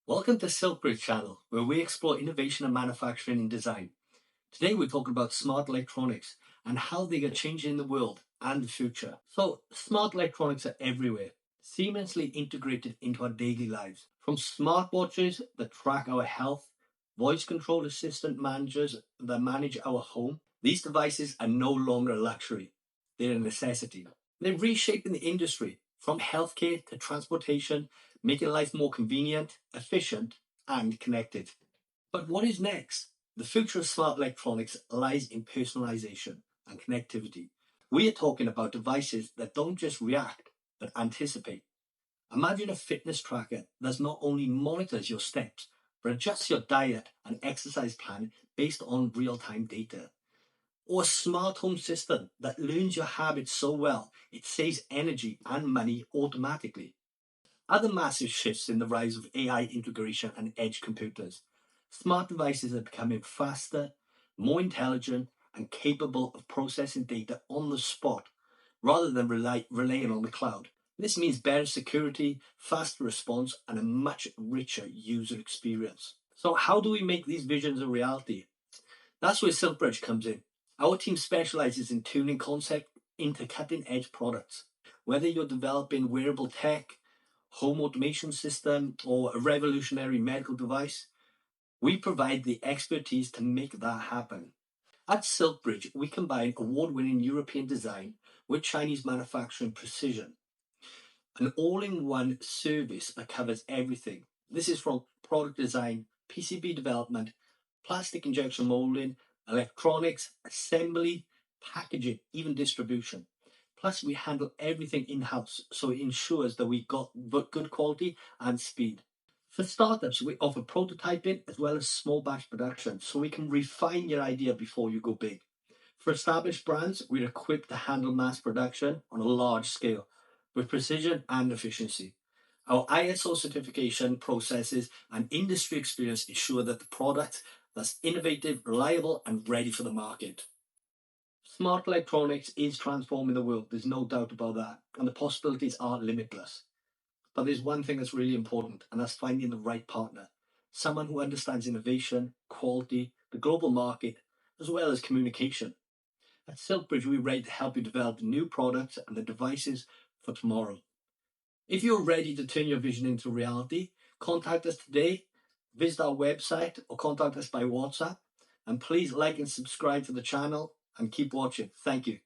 Welcome to Silkbridge channel, where we explore innovation and manufacturing and design. Today we're talking about smart electronics and how they are changing the world and the future. So, smart electronics are everywhere, seamlessly integrated into our daily lives. From smartwatches that track our health, voice control assistant managers that manage our home, these devices are no longer a luxury. They're a necessity. They're reshaping the industry from healthcare to transportation, making life more convenient, efficient, and connected. But what is next? The future of smart electronics lies in personalization and connectivity. We are talking about devices that don't just react, but anticipate. Imagine a fitness tracker that not only monitors your steps, but adjusts your diet and exercise plan based on real time data. Or a smart home system that learns your habits so well it saves energy and money automatically. Other massive shifts in the rise of AI integration and edge computers. Smart devices are becoming faster, more intelligent, and capable of processing data on the spot rather than relying on the cloud. This means better security, faster response, and a much richer user experience. So, how do we make these visions a reality? That's where Silkbridge comes in. Our team specializes in tuning concept into cutting edge products. Whether you're developing wearable tech, home automation system, or a revolutionary medical device, we provide the expertise to make that happen. At Silkbridge, we combine award-winning European design with Chinese manufacturing precision, an all-in-one service that covers everything. This is from product design, PCB development, plastic injection molding, electronics, assembly, packaging, even distribution. Plus, we handle everything in-house, so it ensures that we got good quality and speed. For startups, we offer prototyping as well as small batch production, so we can refine your idea before you go big. For established brands, we're equipped to handle mass production on a large scale with precision and efficiency. Our ISO certification processes and industry experience ensure that the product that's innovative, reliable, and ready for the market. Smart electronics is transforming the world, there's no doubt about that, and the possibilities are limitless. But there's one thing that's really important, and that's finding the right partner. Someone who understands innovation, quality, the global market, as well as communication. At Silkbridge, we're ready to help you develop new products and the devices for tomorrow. If you're ready to turn your vision into reality, contact us today, visit our website, or contact us by WhatsApp. And please like and subscribe to the channel and keep watching. Thank you.